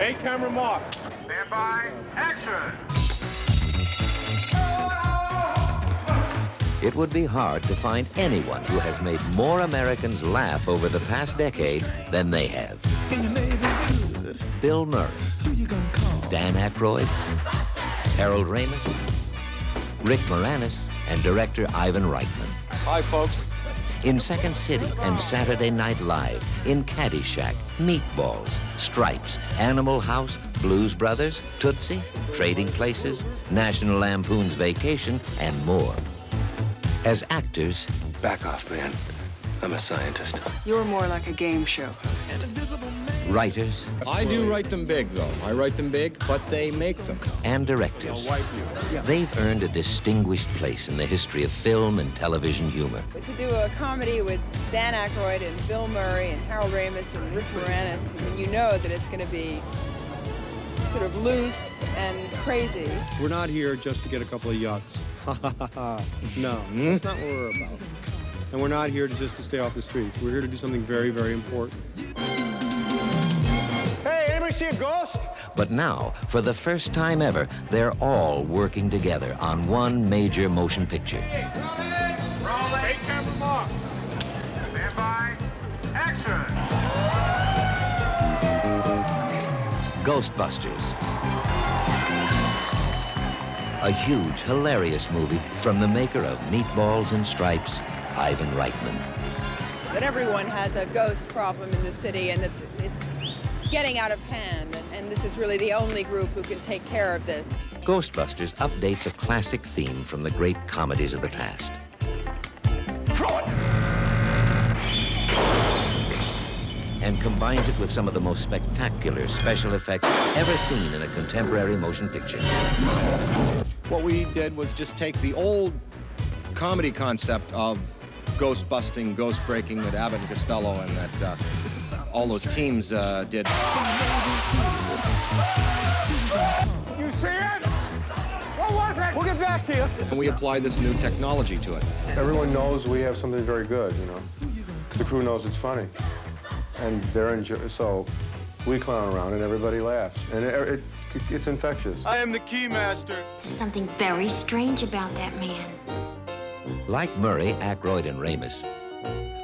A camera mark. Stand by. Action. It would be hard to find anyone who has made more Americans laugh over the past decade than they have. Bill Murray, Dan Aykroyd, Harold Ramis, Rick Moranis, and director Ivan Reitman. Hi, folks. In Second City and Saturday Night Live, in Caddyshack, Meatballs, Stripes, Animal House, Blues Brothers, Tootsie, Trading Places, National Lampoon's Vacation, and more. As actors, Back off, man. I'm a scientist. You're more like a game show host. writers, I do write them big, though. I write them big, but they make them. and directors, they've earned a distinguished place in the history of film and television humor. To do a comedy with Dan Aykroyd and Bill Murray and Harold Ramis and Rick Moranis, I mean, you know that it's going to be sort of loose and crazy. We're not here just to get a couple of yucks. No, that's not what we're about. And we're not here just to stay off the streets. We're here to do something very, very important. Hey, anybody see a ghost? But now, for the first time ever, they're all working together on one major motion picture. Rolling. A camera mark. Stand by. Action. Ghostbusters. A huge, hilarious movie from the maker of Meatballs and Stripes, Ivan Reitman. That everyone has a ghost problem in the city and that it's getting out of hand. And this is really the only group who can take care of this. Ghostbusters updates a classic theme from the great comedies of the past. And combines it with some of the most spectacular special effects ever seen in a contemporary motion picture. What we did was just take the old comedy concept of ghost busting, ghost breaking that Abbott and Costello and that all those teams did. You see it? What was it? We'll get back to you. And we applied this new technology to it. Everyone knows we have something very good, you know. The crew knows it's funny. And they're so we clown around and everybody laughs. And it's infectious. I am the key master. There's something very strange about that man. Like Murray, Aykroyd, and Ramis,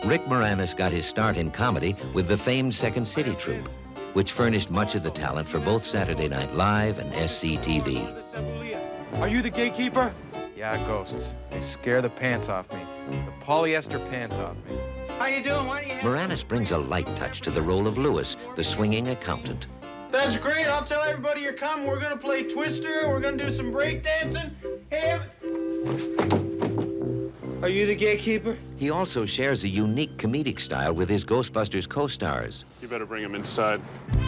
Rick Moranis got his start in comedy with the famed Second City troupe, which furnished much of the talent for both Saturday Night Live and SCTV. Are you the gatekeeper? Yeah, ghosts. They scare the pants off me. The polyester pants off me. How you doing? Why do you... Moranis brings a light touch to the role of Lewis, the swinging accountant. That's great. I'll tell everybody you're coming. We're going to play Twister. We're going to do some breakdancing. Hey, are you the gatekeeper? He also shares a unique comedic style with his Ghostbusters co-stars. You better bring him inside.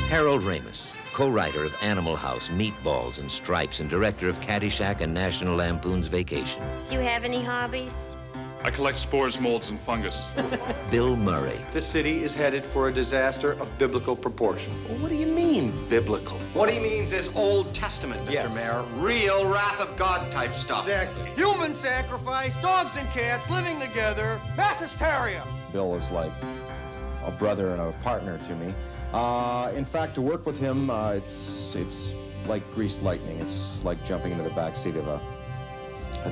Harold Ramis, co-writer of Animal House, Meatballs, and Stripes, and director of Caddyshack and National Lampoon's Vacation. Do you have any hobbies? I collect spores, molds, and fungus. Bill Murray, This city is headed for a disaster of biblical proportion. Well, what do you mean, biblical? What he means is Old Testament, Mr. Mayor. Real wrath of God type stuff. Exactly. Human sacrifice, dogs and cats living together, mass hysteria. Bill is like a brother and a partner to me. In fact, to work with him, it's like greased lightning. It's like jumping into the back seat of a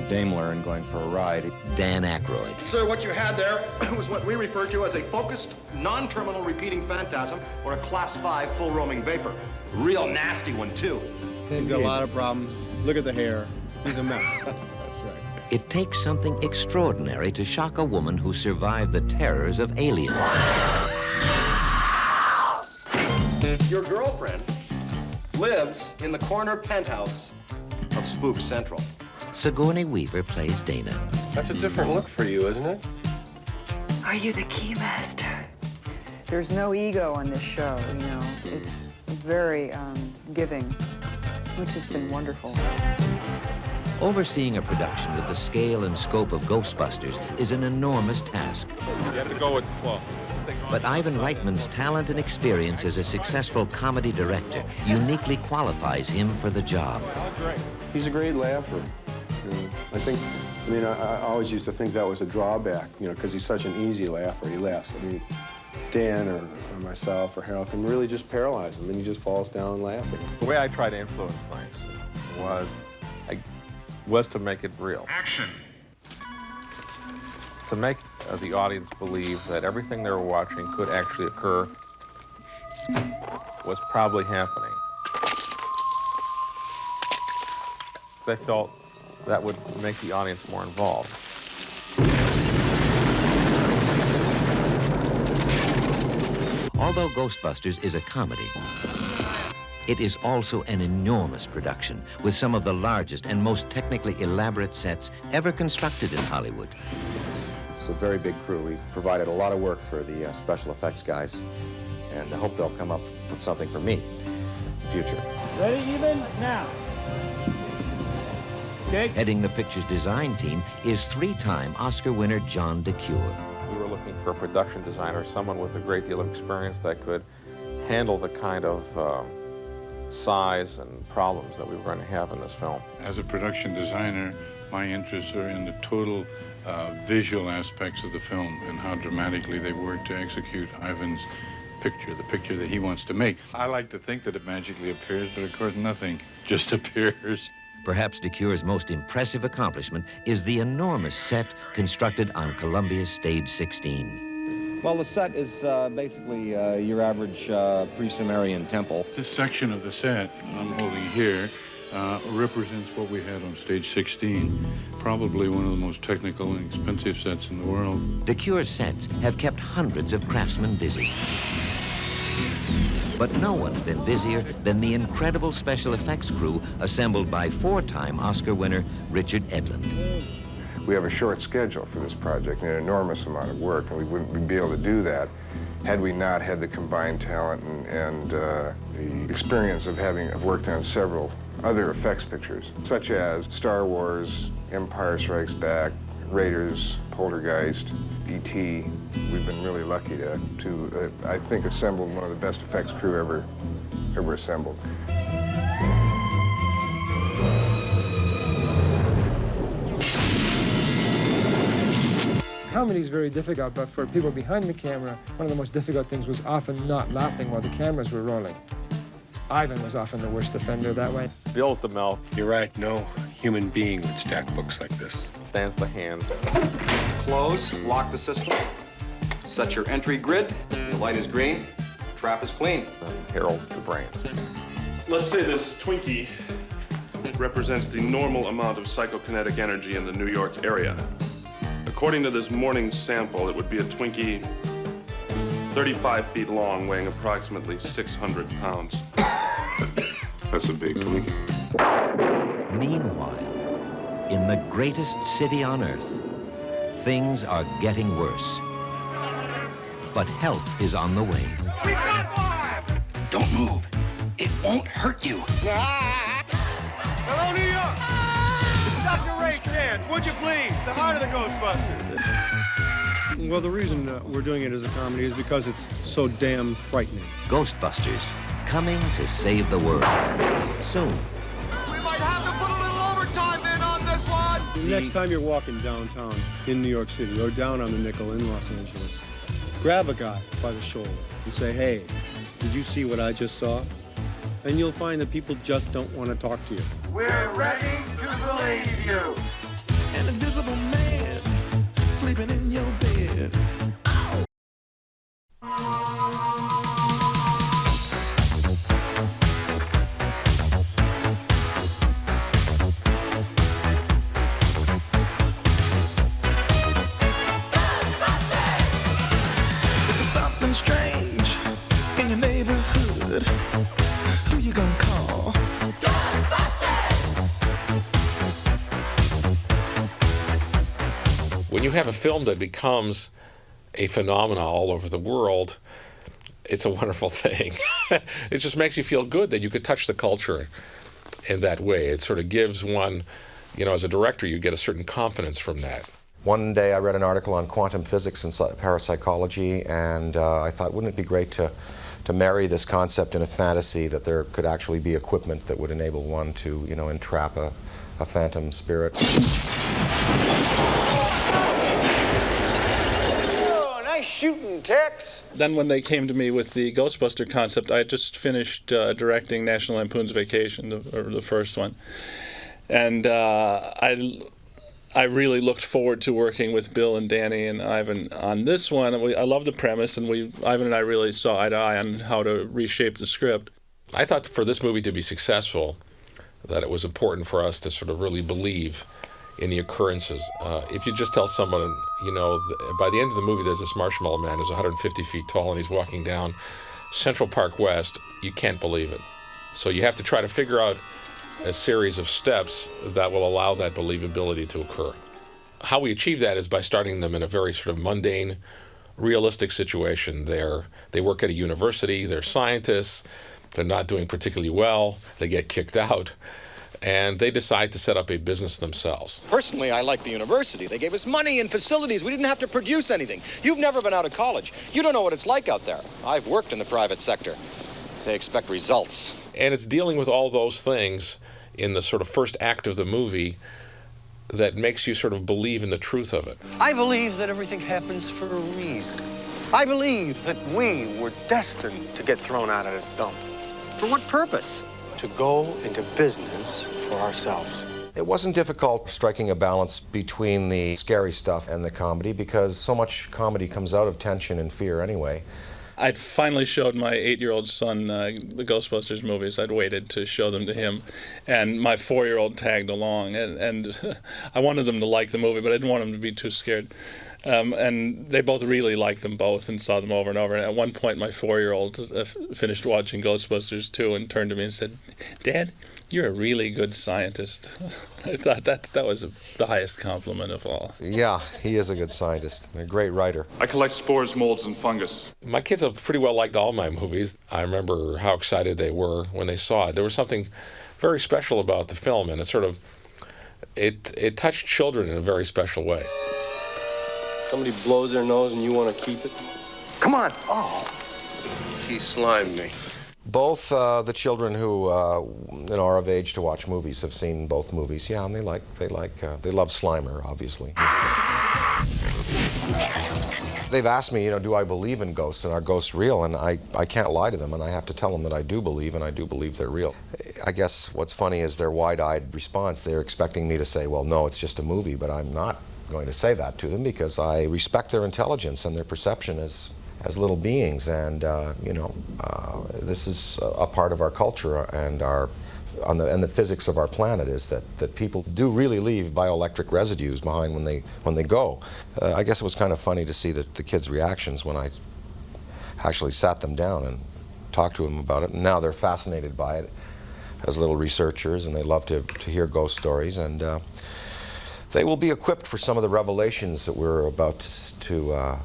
Daimler and going for a ride. Dan Aykroyd, Sir, what you had there was what we refer to as a focused, non-terminal repeating phantasm or a class 5 full roaming vapor. Real nasty one, too. He's got a lot of problems. Look at the hair. He's a mess. That's right. it takes something extraordinary to shock a woman who survived the terrors of Alien. Your girlfriend lives in the corner penthouse of Spook Central. Sigourney Weaver plays Dana. That's a different look for you, isn't it? Are you the key master? There's no ego on this show, you know. It's very giving, which has been wonderful. Overseeing a production with the scale and scope of Ghostbusters is an enormous task. You have to go with the flow. But Ivan Reitman's talent and experience as a successful comedy director uniquely qualifies him for the job. He's a great laugher. I always used to think that was a drawback, because he's such an easy laugher. He laughs. Dan or myself or Harold can really just paralyze him, and he just falls down laughing. The way I try to influence things was to make it real. Action. To make the audience believe that everything they were watching could actually occur was probably happening. They felt that would make the audience more involved. Although Ghostbusters is a comedy, it is also an enormous production with some of the largest and most technically elaborate sets ever constructed in Hollywood. It's a very big crew. We provided a lot of work for the special effects guys, and I hope they'll come up with something for me in the future. Ready, even? Now. Okay. Heading the picture's design team is three-time Oscar winner John DeCure. We were looking for a production designer, someone with a great deal of experience that could handle the kind of size and problems that we were going to have in this film. As a production designer, my interests are in the total visual aspects of the film and how dramatically they work to execute Ivan's picture, the picture that he wants to make. I like to think that it magically appears, but of course nothing just appears. Perhaps DeCure's most impressive accomplishment is the enormous set constructed on Columbia's Stage 16. Well, the set is basically your average pre-Sumerian temple. This section of the set I'm holding here represents what we had on Stage 16, probably one of the most technical and expensive sets in the world. DeCure's sets have kept hundreds of craftsmen busy. But no one's been busier than the incredible special effects crew assembled by four-time Oscar winner Richard Edlund. We have a short schedule for this project and an enormous amount of work, and we wouldn't be able to do that had we not had the combined talent and the experience of having worked on several other effects pictures, such as Star Wars, Empire Strikes Back, Raiders, Poltergeist, E.T. We've been really lucky to I think, assemble one of the best effects crew ever assembled. Comedy is very difficult, but for people behind the camera, one of the most difficult things was often not laughing while the cameras were rolling. Ivan was often the worst offender that way. Bill's the mouth. You're right, no human being would stack books like this. Stands the hands. Close, lock the system, set your entry grid, the light is green, trap is clean. Harold's the brains. Let's say this Twinkie represents the normal amount of psychokinetic energy in the New York area. According to this morning sample, it would be a Twinkie 35 feet long, weighing approximately 600 pounds. That's a big Twinkie. Meanwhile, in the greatest city on earth, things are getting worse. But help is on the way. We got live! Don't move. It won't hurt you. Hello, New York! Dr. Ray Chance, would you please? The heart of the Ghostbusters. Well, the reason we're doing it as a comedy is because it's so damn frightening. Ghostbusters, coming to save the world. Soon. We might have to put a little overtime in on this one. Next time you're walking downtown in New York City or down on the Nickel in Los Angeles, grab a guy by the shoulder and say, hey, did you see what I just saw? And you'll find that people just don't want to talk to you. We're ready to believe you. An invisible man sleeping in your bed. Ow! There's something strange in your neighborhood. Who you gonna call? When you have a film that becomes a phenomenon all over the world, it's a wonderful thing. It just makes you feel good that you could touch the culture in that way. It sort of gives one, you know, as a director, you get a certain confidence from that. One day I read an article on quantum physics and parapsychology, and I thought, wouldn't it be great to marry this concept in a fantasy that there could actually be equipment that would enable one to, you know, entrap a phantom spirit. Oh, nice shooting, some ticks. Then when they came to me with the Ghostbuster concept, I had just finished directing National Lampoon's Vacation, the first one. And I really looked forward to working with Bill and Danny and Ivan on this one. I love the premise, and Ivan and I really saw eye to eye on how to reshape the script. I thought for this movie to be successful, that it was important for us to sort of really believe in the occurrences. If you just tell someone, you know, by the end of the movie, there's this marshmallow man who's 150 feet tall and he's walking down Central Park West, you can't believe it. So you have to try to figure out a series of steps that will allow that believability to occur. How we achieve that is by starting them in a very sort of mundane, realistic situation. They work at a university, they're scientists, they're not doing particularly well, they get kicked out, and they decide to set up a business themselves. Personally, I like the university. They gave us money and facilities. We didn't have to produce anything. You've never been out of college. You don't know what it's like out there. I've worked in the private sector. They expect results. And it's dealing with all those things in the sort of first act of the movie that makes you sort of believe in the truth of it. I believe that everything happens for a reason. I believe that we were destined to get thrown out of this dump. For what purpose? To go into business for ourselves. It wasn't difficult striking a balance between the scary stuff and the comedy because so much comedy comes out of tension and fear anyway. I'd finally showed my 8-year-old son the Ghostbusters movies. I'd waited to show them to him, and my 4-year-old tagged along. And I wanted them to like the movie, but I didn't want them to be too scared. And they both really liked them both and saw them over and over. And at one point, my 4-year-old finished watching Ghostbusters 2 and turned to me and said, "Dad, you're a really good scientist." I thought that was the highest compliment of all. Yeah, he is a good scientist, a great writer. I collect spores, molds, and fungus. My kids have pretty well liked all my movies. I remember how excited they were when they saw it. There was something very special about the film, and it touched children in a very special way. Somebody blows their nose and you want to keep it? Come on. Oh. He slimed me. Both the children who are of age to watch movies have seen both movies. Yeah, and they love Slimer, obviously. They've asked me, do I believe in ghosts and are ghosts real? And I can't lie to them, and I have to tell them that I do believe, and I do believe they're real. I guess what's funny is their wide-eyed response. They're expecting me to say, well, no, it's just a movie, but I'm not going to say that to them because I respect their intelligence and their perception as little beings, and this is a part of our culture and the physics of our planet is that people do really leave bioelectric residues behind when they go. I guess it was kind of funny to see the kids' reactions when I actually sat them down and talked to them about it, and now they're fascinated by it as little researchers, and they love to hear ghost stories, and they will be equipped for some of the revelations that we're about to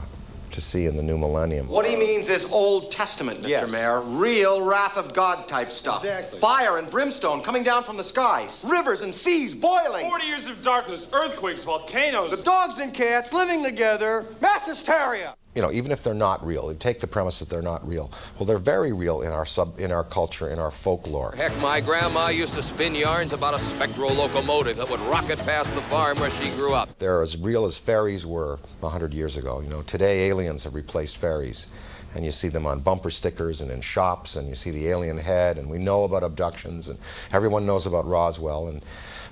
see in the new millennium. What he means is Old Testament, Mr. Mayor. Real wrath of God type stuff. Exactly. Fire and brimstone coming down from the skies. Rivers and seas boiling. 40 years of darkness, earthquakes, volcanoes. The dogs and cats living together. Mass hysteria. Even if they're not real, you take the premise that they're not real. Well, they're very real in our culture, in our folklore. Heck, my grandma used to spin yarns about a spectral locomotive that would rocket past the farm where she grew up. They're as real as fairies were 100 years ago. Today aliens have replaced fairies. And you see them on bumper stickers and in shops, and you see the alien head, and we know about abductions, and everyone knows about Roswell. And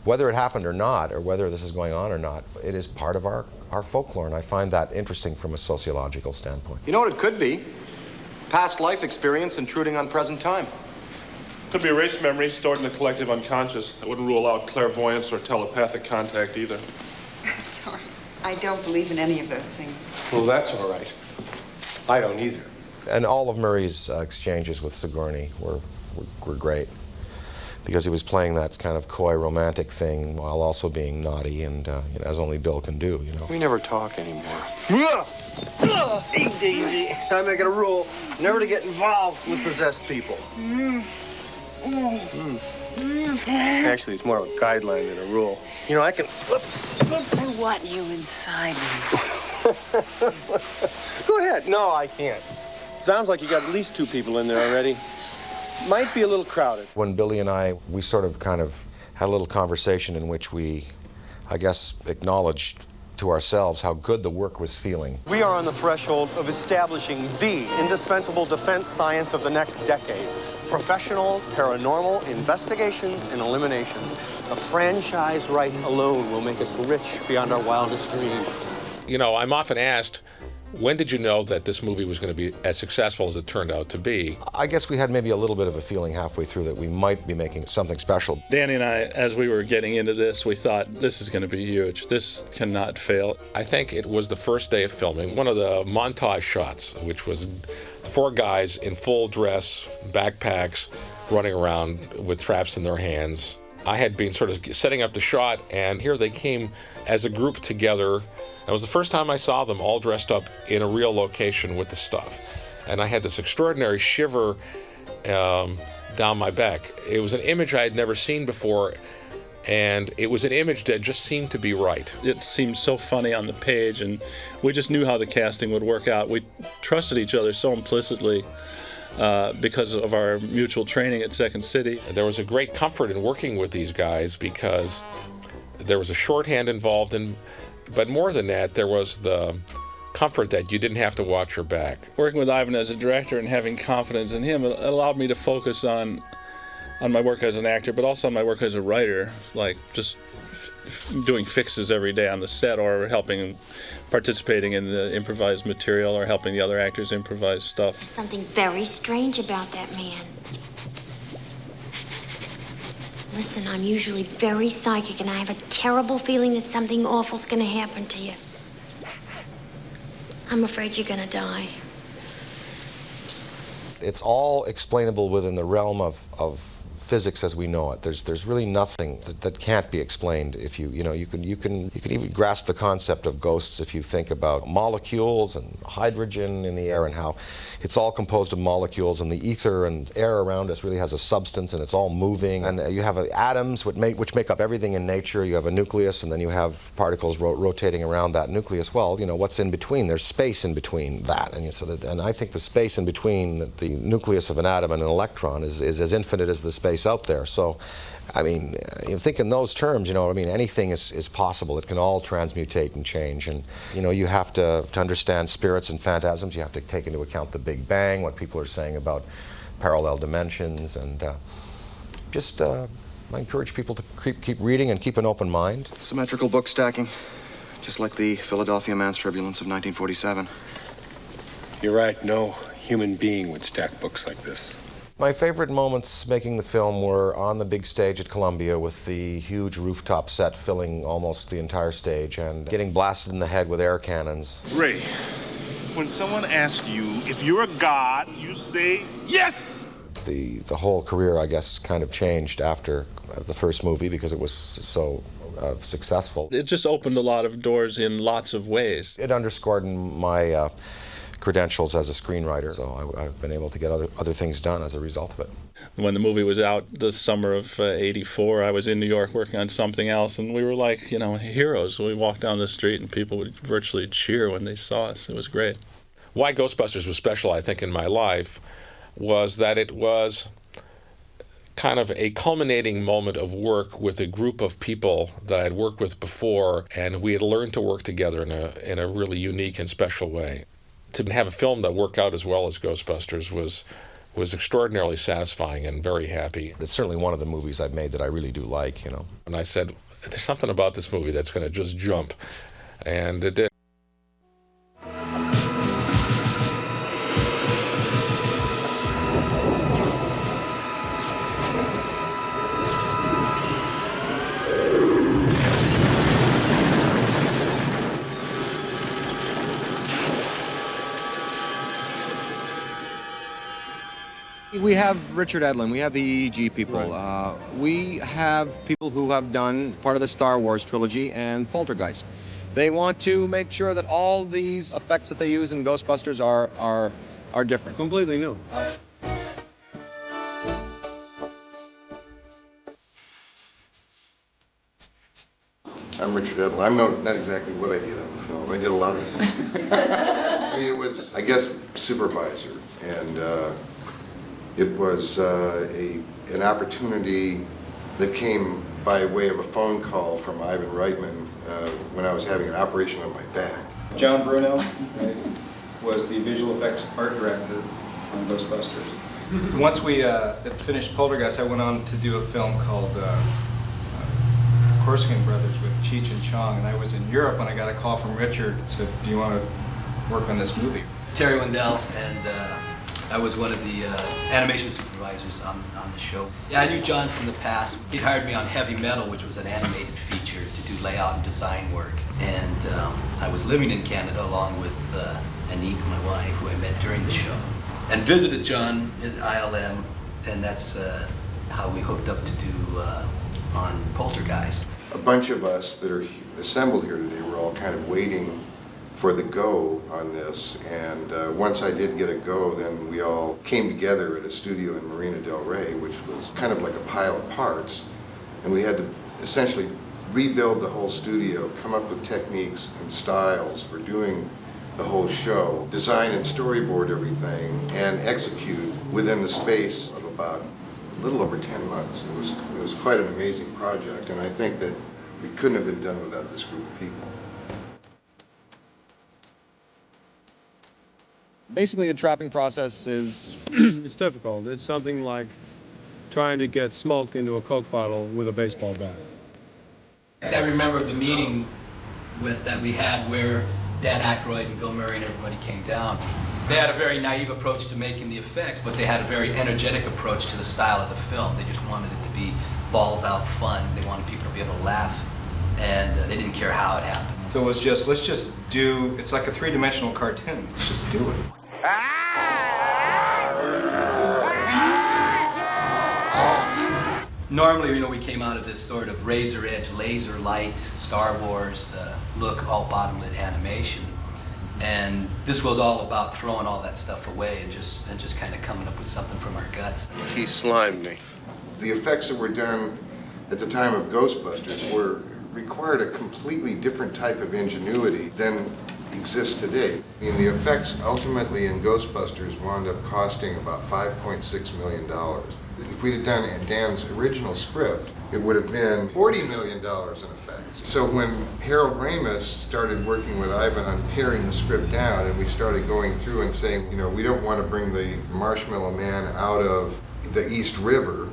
whether it happened or not, or whether this is going on or not, it is part of our folklore, and I find that interesting from a sociological standpoint. You know what it could be? Past life experience intruding on present time. Could be erased memory stored in the collective unconscious. I wouldn't rule out clairvoyance or telepathic contact either. I'm sorry. I don't believe in any of those things. Well, that's all right. I don't either. And all of Murray's exchanges with Sigourney were great, because he was playing that kind of coy romantic thing while also being naughty, and as only Bill can do, We never talk anymore. Easy. I make it a rule never to get involved with possessed people. Actually, it's more of a guideline than a rule. I can... I want you inside me. Go ahead. No, I can't. Sounds like you got at least 2 people in there already. Might be a little crowded. When Billy and I, we sort of kind of had a little conversation in which we, I guess, acknowledged to ourselves how good the work was feeling. We are on the threshold of establishing the indispensable defense science of the next decade. Professional paranormal investigations and eliminations. The franchise rights alone will make us rich beyond our wildest dreams. You know, I'm often asked, when did you know that this movie was going to be as successful as it turned out to be? I guess we had maybe a little bit of a feeling halfway through that we might be making something special. Danny and I, as we were getting into this, we thought, this is going to be huge. This cannot fail. I think it was the first day of filming, one of the montage shots, which was 4 guys in full dress, backpacks, running around with traps in their hands. I had been sort of setting up the shot, and here they came as a group together. It was the first time I saw them all dressed up in a real location with the stuff. And I had this extraordinary shiver down my back. It was an image I had never seen before, and it was an image that just seemed to be right. It seemed so funny on the page, and we just knew how the casting would work out. We trusted each other so implicitly because of our mutual training at Second City. There was a great comfort in working with these guys because there was a shorthand involved, but more than that, there was the comfort that you didn't have to watch your back. Working with Ivan as a director and having confidence in him, it allowed me to focus on my work as an actor, but also on my work as a writer, like just doing fixes every day on the set, or participating in the improvised material, or helping the other actors improvise stuff. There's something very strange about that man. Listen, I'm usually very psychic, and I have a terrible feeling that something awful's gonna happen to you. I'm afraid you're gonna die. It's all explainable within the realm of physics as we know it. There's really nothing that can't be explained. If you can even grasp the concept of ghosts if you think about molecules and hydrogen in the air and how it's all composed of molecules, and the ether and air around us really has a substance, and it's all moving. And you have atoms which make up everything in nature. You have a nucleus, and then you have particles rotating around that nucleus. Well, what's in between? There's space in between that, and I think the space in between the nucleus of an atom and an electron is as infinite as the space out there. So, I mean, you think in those terms, anything is possible. It can all transmutate and change. And, you have to understand spirits and phantasms. You have to take into account the Big Bang, what people are saying about parallel dimensions. And I encourage people to keep reading and keep an open mind. Symmetrical book stacking, just like the Philadelphia Man's Turbulence of 1947. You're right, no human being would stack books like this. My favorite moments making the film were on the big stage at Columbia with the huge rooftop set filling almost the entire stage and getting blasted in the head with air cannons. Ray, when someone asks you if you're a god, you say yes! The whole career, I guess, kind of changed after the first movie because it was so successful. It just opened a lot of doors in lots of ways. It underscored my credentials as a screenwriter, so I've been able to get other things done as a result of it. When the movie was out the summer of '84, I was in New York working on something else, and we were like, heroes. We walked down the street and people would virtually cheer when they saw us. It was great. Why Ghostbusters was special, I think, in my life was that it was kind of a culminating moment of work with a group of people that I'd worked with before, and we had learned to work together in a really unique and special way. To have a film that worked out as well as Ghostbusters was extraordinarily satisfying and very happy. It's certainly one of the movies I've made that I really do like, And I said, there's something about this movie that's going to just jump. And it did. We have Richard Edlund, we have the EEG people, right. We have people who have done part of the Star Wars trilogy and Poltergeist. They want to make sure that all these effects that they use in Ghostbusters are different. Completely new. I'm Richard Edlund. I'm not exactly what I did on the film. I did a lot of things. I mean, it was, I guess, supervisor, and it was an opportunity that came by way of a phone call from Ivan Reitman when I was having an operation on my back. John Brunel was the visual effects art director on Ghostbusters. Once we had finished Poltergeist, I went on to do a film called Corsican Brothers with Cheech and Chong, and I was in Europe when I got a call from Richard, said, do you want to work on this movie? Terry Wendell, and I was one of the animation supervisors on the show. Yeah, I knew John from the past. He'd hired me on Heavy Metal, which was an animated feature to do layout and design work. And I was living in Canada along with Anique, my wife, who I met during the show, and visited John at ILM, and that's how we hooked up to do on Poltergeist. A bunch of us that are assembled here today were all kind of waiting for the go on this, and once I did get a go, then we all came together at a studio in Marina del Rey, which was kind of like a pile of parts, and we had to essentially rebuild the whole studio, come up with techniques and styles for doing the whole show, design and storyboard everything, and execute within the space of about a little over 10 months. It was quite an amazing project, and I think that it couldn't have been done without this group of people. Basically, the trapping process is... It's difficult. It's something like trying to get smoke into a Coke bottle with a baseball bat. I remember the meeting that we had where Dan Aykroyd and Bill Murray and everybody came down. They had a very naive approach to making the effects, but they had a very energetic approach to the style of the film. They just wanted it to be balls out fun. They wanted people to be able to laugh, and they didn't care how it happened. So it was just, let's just do, it's like a three-dimensional cartoon. Let's just do it. Normally, we came out of this sort of razor edge, laser light, Star Wars look, all bottom-lit animation. And this was all about throwing all that stuff away and just kind of coming up with something from our guts. He slimed me. The effects that were done at the time of Ghostbusters required a completely different type of ingenuity than exists today. I mean, the effects ultimately in Ghostbusters wound up costing about $5.6 million. If we'd have done Dan's original script, it would have been $40 million in effects. So when Harold Ramis started working with Ivan on paring the script down, and we started going through and saying, we don't want to bring the Marshmallow Man out of the East River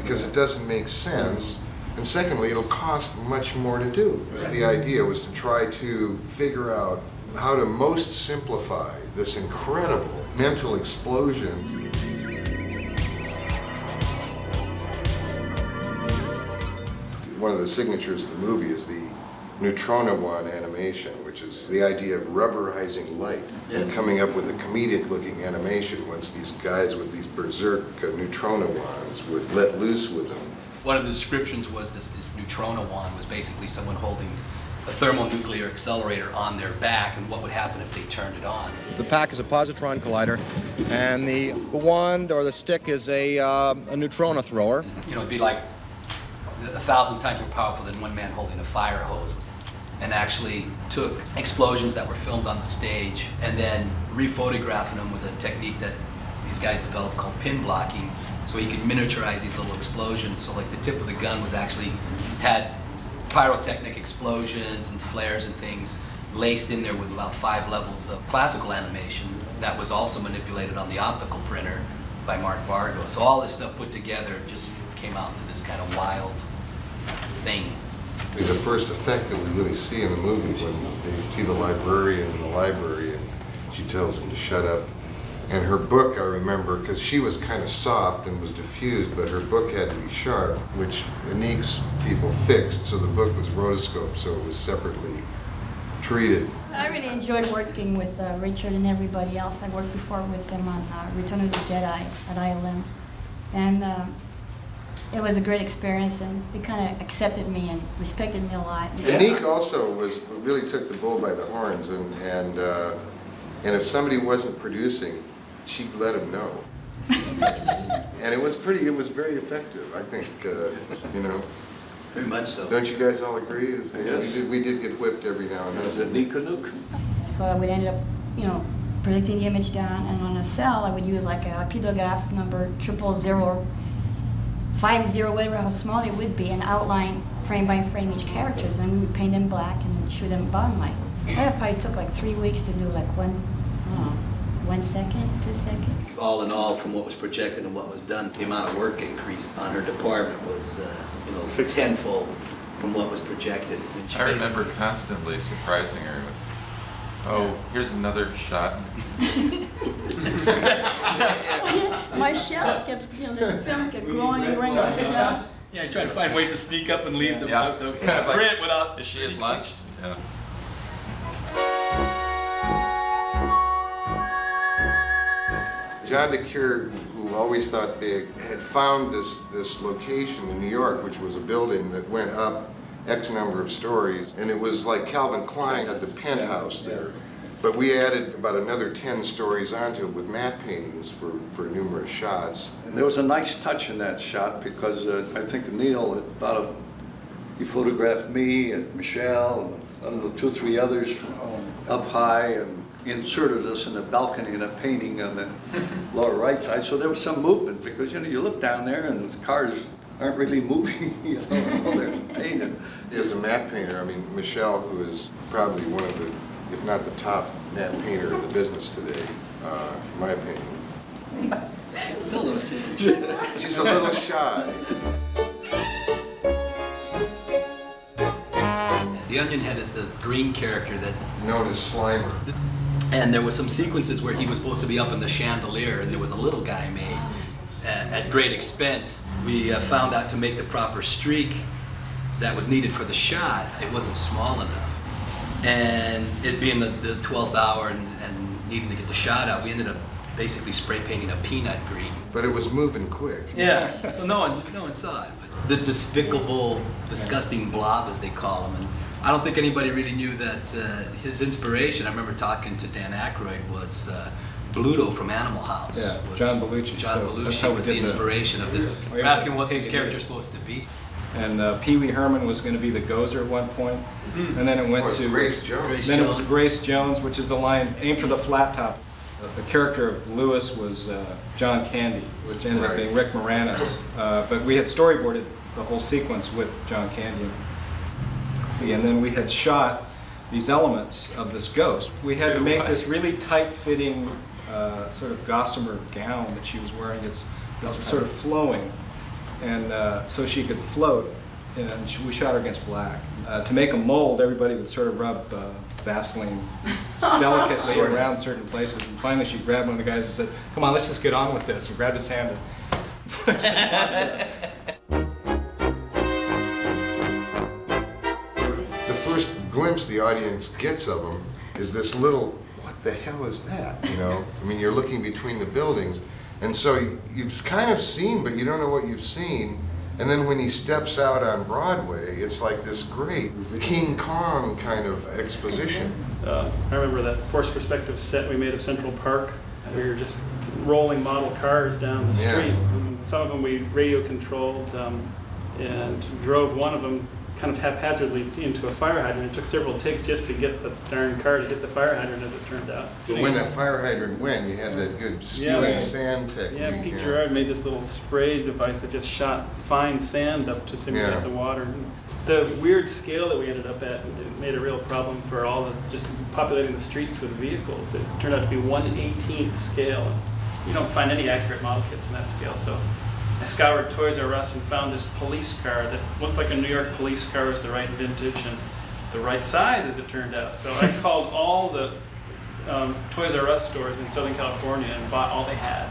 because it doesn't make sense. And secondly, it'll cost much more to do. The idea was to try to figure out how to most simplify this incredible mental explosion. One of the signatures of the movie is the Neutrona-1 animation, which is the idea of rubberizing light and coming up with a comedic-looking animation once these guys with these berserk Neutrona-1s were let loose with them. One of the descriptions was this Neutrona wand was basically someone holding a thermonuclear accelerator on their back, and what would happen if they turned it on. The pack is a positron collider, and the wand or the stick is a neutrona thrower. It'd be like 1,000 times more powerful than one man holding a fire hose, and actually took explosions that were filmed on the stage and then rephotographed them with a technique that these guys developed called pin blocking, so he could miniaturize these little explosions. So like the tip of the gun had pyrotechnic explosions and flares and things laced in there with about 5 levels of classical animation that was also manipulated on the optical printer by Mark Vargo. So all this stuff put together just came out into this kind of wild thing. The first effect that we really see in the movie when they see the librarian in the library and she tells him to shut up. And her book, I remember, because she was kind of soft and was diffused, but her book had to be sharp, which Anique's people fixed, so the book was rotoscoped, so it was separately treated. I really enjoyed working with Richard and everybody else. I worked before with them on Return of the Jedi at ILM. And it was a great experience, and they kind of accepted me and respected me a lot. Anique also really took the bull by the horns, and if somebody wasn't producing, she'd let him know. And it was very effective, I think, Very much so. Don't you guys all agree? Yes. We did get whipped every now and then. So I would end up, projecting the image down, and on a cell I would use like a pidograph number 000, 5-0, whatever, how small it would be, and outline frame by frame each characters, and then we would paint them black and then shoot them bottom light. That probably took like 3 weeks to do, like 1 second, 2 seconds. All in all, from what was projected and what was done, the amount of work increase on her department was, tenfold from what was projected. And she I remember constantly surprising her with, oh, here's another shot. My shelf kept, the film kept growing and growing on the shelf. Yeah, he's trying to find ways to sneak up and leave the Kind of print like, without. Is she at lunch? Yeah. John DeCure, who always thought big, had found this location in New York, which was a building that went up X number of stories, and it was like Calvin Klein had the penthouse there. But we added about another 10 stories onto it with matte paintings for numerous shots. And there was a nice touch in that shot because I think Neil had thought of, he photographed me and Michelle and 2 or 3 others up high and inserted us in a balcony in a painting on the lower right side. So there was some movement because, you look down there and the cars aren't really moving, they're painted. As a matte painter, I mean, Michelle, who is probably one of the, if not the top matte painter in the business today, in my opinion. She's a little shy. The Onion Head is the green character that... known as Slimer. And there were some sequences where he was supposed to be up in the chandelier and there was a little guy made at great expense. We found out to make the proper streak that was needed for the shot, it wasn't small enough. And it being the 12th hour and needing to get the shot out, we ended up basically spray painting a peanut green. But it was moving quick. Yeah, so no one saw it. But the despicable, disgusting blob, as they call him. And I don't think anybody really knew that his inspiration, I remember talking to Dan Aykroyd, was Bluto from Animal House. Yeah, John Belushi. John Belushi was the inspiration of this. We're asking what this character's supposed to be. And Pee Wee Herman was going to be the Gozer at one point. And then it went to Grace Jones. Then it was Grace Jones, which is the line, aim for the flat top. The character of Lewis was John Candy, which ended up being Rick Moranis. But we had storyboarded the whole sequence with John Candy. And then we had shot these elements of this ghost. We had to make this really tight-fitting sort of gossamer gown that she was wearing. It's sort of flowing, and so she could float. And we shot her against black. To make a mold, everybody would sort of rub Vaseline delicately around certain places. And finally, she grabbed one of the guys and said, "Come on, let's just get on with this." And grabbed his hand and pushed him on there. Glimpse the audience gets of him is this little, what the hell is that, I mean, you're looking between the buildings, and so you've kind of seen, but you don't know what you've seen, and then when he steps out on Broadway, it's like this great King Kong kind of exposition. I remember that forced perspective set we made of Central Park. We were just rolling model cars down the street. And some of them we radio controlled and drove one of them kind of haphazardly into a fire hydrant. It took several takes just to get the darn car to hit the fire hydrant, as it turned out. But when that fire hydrant went, you had that good spewing sand technique. Yeah, Pete Gerard made this little spray device that just shot fine sand up to simulate the water. The weird scale that we ended up at made a real problem for all the just populating the streets with vehicles. It turned out to be 1/18th scale. You don't find any accurate model kits in that scale, so I scoured Toys R Us and found this police car that looked like a New York police car, was the right vintage and the right size, as it turned out. So I called all the Toys R Us stores in Southern California and bought all they had.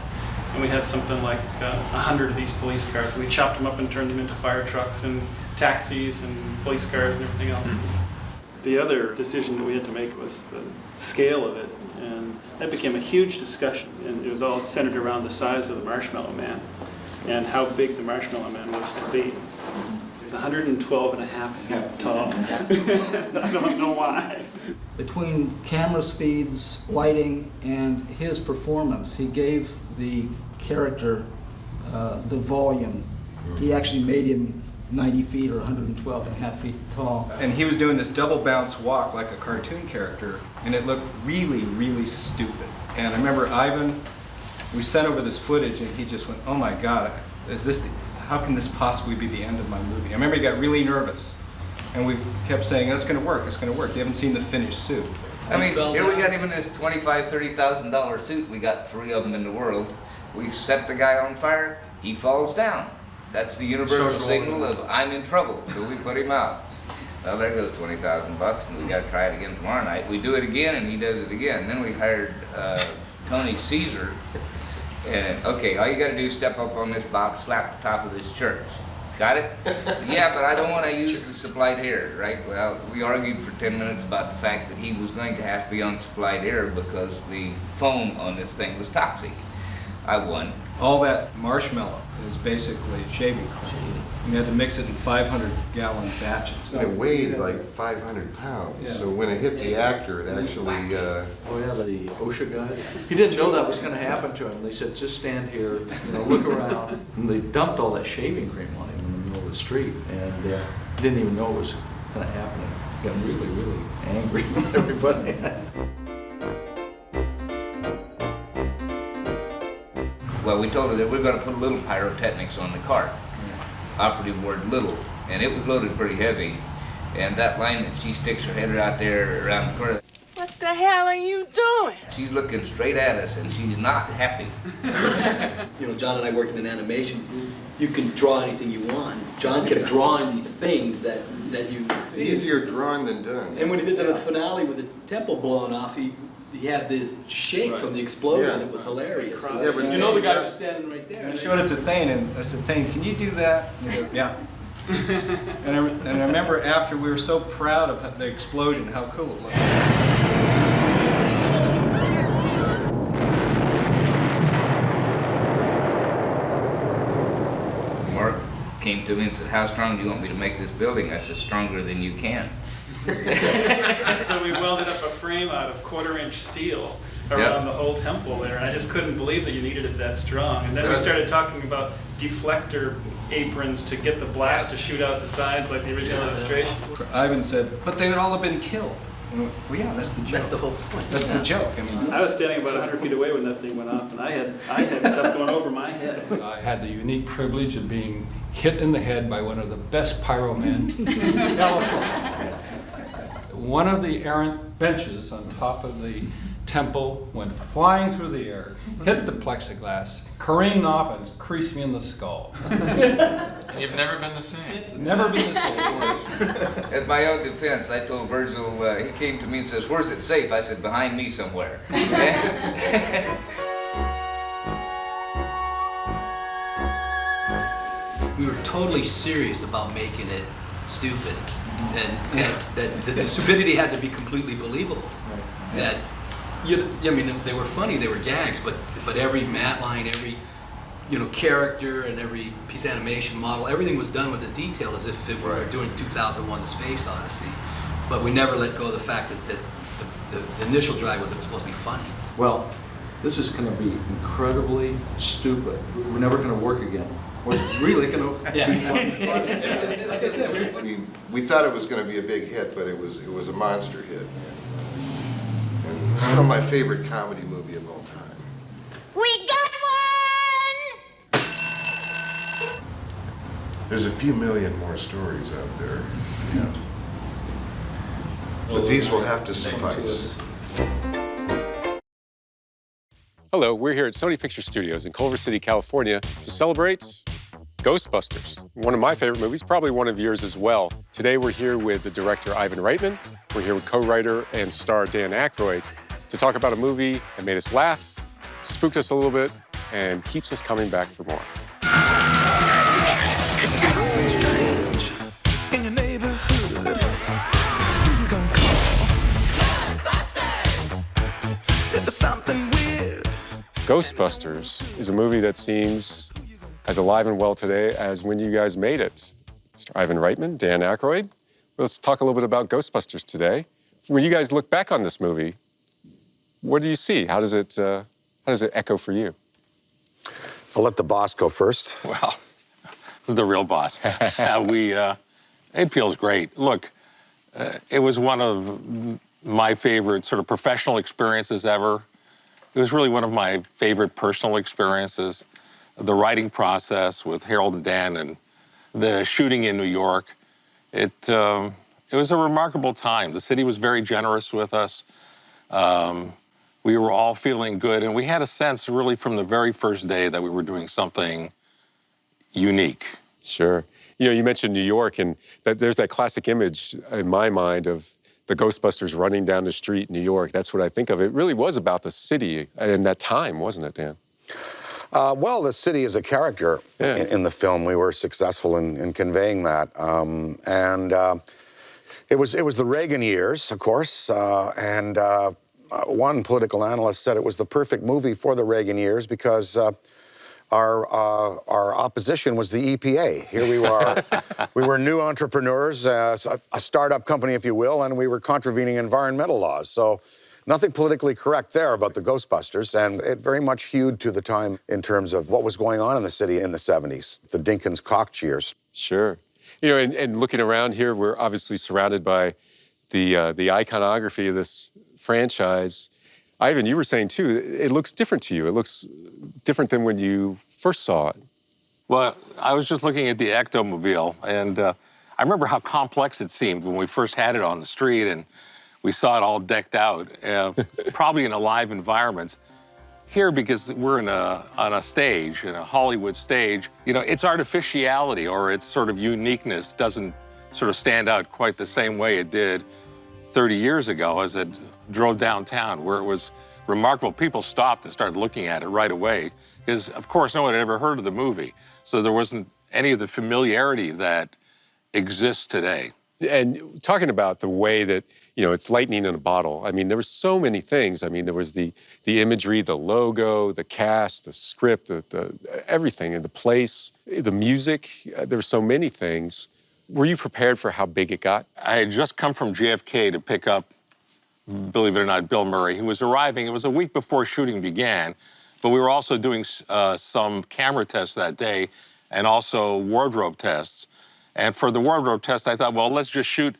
And we had something like 100 of these police cars. And we chopped them up and turned them into fire trucks and taxis and police cars and everything else. The other decision that we had to make was the scale of it. And that became a huge discussion. And it was all centered around the size of the Marshmallow Man and how big the Marshmallow Man was to be. He's 112 and a half feet tall. I don't know why. Between camera speeds, lighting, and his performance, he gave the character the volume. He actually made him 90 feet or 112 and a half feet tall. And he was doing this double bounce walk like a cartoon character, and it looked really, really stupid. And I remember Ivan, we sent over this footage and he just went, "Oh my God, how can this possibly be the end of my movie? I remember he got really nervous, and we kept saying, it's going to work, it's going to work. You haven't seen the finished suit. I mean, here we got him in this $25,000, $30,000 suit. We got 3 of them in the world. We set the guy on fire, he falls down. That's the universal signal of I'm in trouble, so we put him out. Well, there goes 20,000 bucks, and we got to try it again tomorrow night. We do it again, and he does it again. Then we hired Tony Caesar, and okay, all you got to do is step up on this box, slap the top of this church. Got it? Yeah, but I don't want to use the supplied air, right? Well, we argued for 10 minutes about the fact that he was going to have to be on supplied air because the foam on this thing was toxic. I won. All that marshmallow is basically shaving cream. And you had to mix it in 500-gallon batches. And it weighed like 500 pounds. Yeah. So when it hit the actor, it actually... Oh yeah, the OSHA guy. He didn't know that was going to happen to him. They said, just stand here, look around. And they dumped all that shaving cream on him in the middle of the street. And he didn't even know it was going to happen. He got really, really angry with everybody. Well, we told her that we're going to put a little pyrotechnics on the cart. Operative word little. And it was loaded pretty heavy. And that line that she sticks her head out there around the corner. What the hell are you doing? She's looking straight at us and she's not happy. John and I worked in animation. You can draw anything you want. John kept drawing these things that you... It's easier drawn than done. And when he did the finale with the temple blowing off, he had this shake from the explosion. Yeah. It was hilarious. Yeah, but the guys were standing right there. I showed it to Thane, and I said, Thane, can you do that? And he goes, yeah. and I remember after we were so proud of the explosion, how cool it looked. Mark came to me and said, how strong do you want me to make this building? I said, stronger than you can. So we welded up a frame out of 1/4-inch steel around the whole temple there, and I just couldn't believe that you needed it that strong. And then we started talking about deflector aprons to get the blast to shoot out the sides like the original illustration. Ivan said, but they would all have been killed. Well, yeah, that's the joke. That's the whole point. That's the joke. I mean, I was standing about 100 feet away when that thing went off, and I had stuff going over my head. I had the unique privilege of being hit in the head by one of the best pyromen in California. One of the errant benches on top of the temple went flying through the air, hit the plexiglass, careened off, and creased me in the skull. You've never been the same. Never been the same. At my own defense, I told Virgil, he came to me and says, where's it safe? I said, behind me somewhere. We were totally serious about making it stupid. And that the stupidity had to be completely believable. That, I mean, they were funny, they were gags, but every matte line, every character and every piece of animation model, everything was done with a detail as if we were doing 2001: The Space Odyssey. But we never let go of the fact that the initial drive was it was supposed to be funny. Well, this is going to be incredibly stupid. We're never going to work again. Well, it's really going to be fun. Like I said, We thought it was going to be a big hit, but it was a monster hit. And it's still my favorite comedy movie of all time. We got one! There's a few million more stories out there. Yeah. But these will have to suffice. Hello, we're here at Sony Picture Studios in Culver City, California to celebrate Ghostbusters, one of my favorite movies, probably one of yours as well. Today we're here with the director Ivan Reitman. We're here with co-writer and star Dan Aykroyd to talk about a movie that made us laugh, spooked us a little bit, and keeps us coming back for more. In your neighborhood, who you gonna call? Ghostbusters! If there's something weird. Ghostbusters is a movie that seems as alive and well today as when you guys made it. Mr. Ivan Reitman, Dan Aykroyd. Let's talk a little bit about Ghostbusters today. When you guys look back on this movie, what do you see? How does it echo for you? I'll let the boss go first. Well, this is the real boss. It feels great. Look, it was one of my favorite sort of professional experiences ever. It was really one of my favorite personal experiences. the writing process with Harold and Dan and the shooting in New York. It was a remarkable time. The city was very generous with us. We were all feeling good, and we had a sense really from the very first day that we were doing something unique. Sure. You know, you mentioned New York, and there's that classic image in my mind of the Ghostbusters running down the street in New York. That's what I think of. It really was about the city and that time, wasn't it, Dan? Well, the city is a character in the film. We were successful in conveying that. It was the Reagan years, of course, and one political analyst said it was the perfect movie for the Reagan years because our opposition was the EPA. Here we were, we were new entrepreneurs, a startup company, if you will, and we were contravening environmental laws. So nothing politically correct there about the Ghostbusters, and it very much hewed to the time in terms of what was going on in the city in the 70s, the Dinkins cock cheers. Sure. You know, and looking around here, we're obviously surrounded by the iconography of this franchise. Ivan, you were saying too, it looks different to you. It looks different than when you first saw it. Well, I was just looking at the Ectomobile, and I remember how complex it seemed when we first had it on the street, and we saw it all decked out, probably in a live environment. Here, because we're on a stage, in a Hollywood stage, you know, its artificiality or its sort of uniqueness doesn't sort of stand out quite the same way it did 30 years ago as it drove downtown, where it was remarkable. People stopped and started looking at it right away because, of course, no one had ever heard of the movie. So there wasn't any of the familiarity that exists today. And talking about the way that, you know, it's lightning in a bottle. I mean, there were so many things. I mean, there was the imagery, the logo, the cast, the script, the everything, and the place, the music. There were so many things. Were you prepared for how big it got? I had just come from JFK to pick up, believe it or not, Bill Murray. He was arriving. It was a week before shooting began, but we were also doing some camera tests that day and also wardrobe tests. And for the wardrobe test, I thought, well, let's just shoot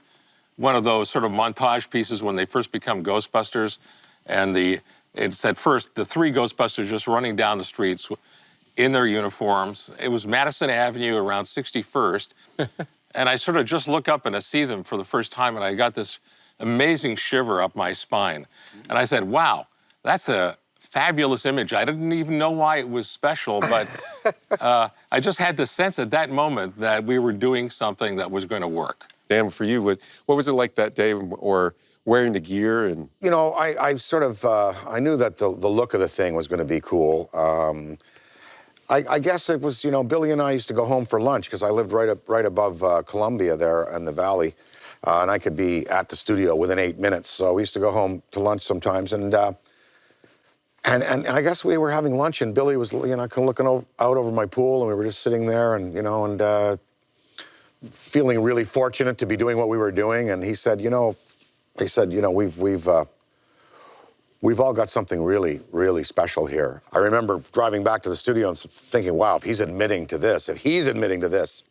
one of those sort of montage pieces when they first become Ghostbusters. And it said first, the three Ghostbusters just running down the streets in their uniforms. It was Madison Avenue around 61st. And I sort of just look up and I see them for the first time, and I got this amazing shiver up my spine. And I said, wow, that's a fabulous image. I didn't even know why it was special, but I just had the sense at that moment that we were doing something that was going to work. Dan, for you, what was it like that day, or wearing the gear? And you know, I sort of, I knew that the look of the thing was going to be cool. I guess it was, you know, Billy and I used to go home for lunch because I lived right above Columbia there in the valley, and I could be at the studio within 8 minutes. So we used to go home to lunch sometimes, and I guess we were having lunch, and Billy was, you know, kind of looking out over my pool, and we were just sitting there, and you know, and feeling really fortunate to be doing what we were doing. And he said, you know, we've all got something really, really special here. I remember driving back to the studio and thinking, wow, if he's admitting to this,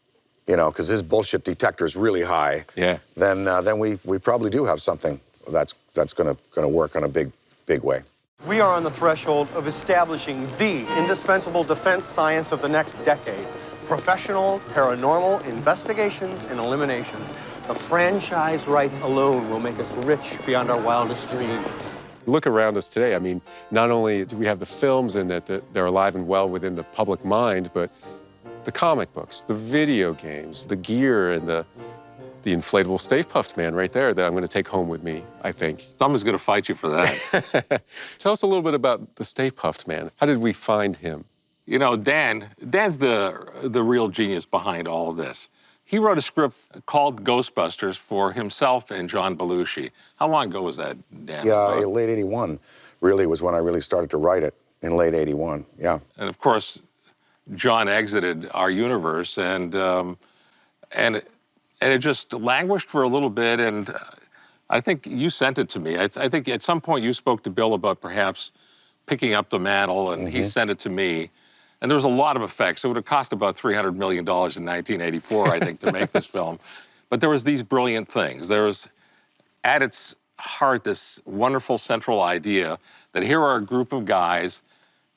you know, because his bullshit detector is really high, yeah, then we probably do have something that's gonna work on a big way. We are on the threshold of establishing the indispensable defense science of the next decade. Professional paranormal investigations and eliminations. The franchise rights alone will make us rich beyond our wildest dreams. Look around us today. I mean, not only do we have the films and that they're alive and well within the public mind, but the comic books, the video games, the gear, and the inflatable Stay Puft Man right there that I'm going to take home with me, I think. Someone's going to fight you for that. Tell us a little bit about the Stay Puft Man. How did we find him? You know, Dan's the real genius behind all of this. He wrote a script called Ghostbusters for himself and John Belushi. How long ago was that, Dan? Yeah, late 81 really was when I really started to write it, in late 81, yeah. And of course, John exited our universe, and it just languished for a little bit, and I think you sent it to me. I think at some point you spoke to Bill about perhaps picking up the mantle, and he sent it to me. And there was a lot of effects. It would have cost about $300 million in 1984, I think, to make this film. But there was these brilliant things. There was, at its heart, this wonderful central idea that here are a group of guys,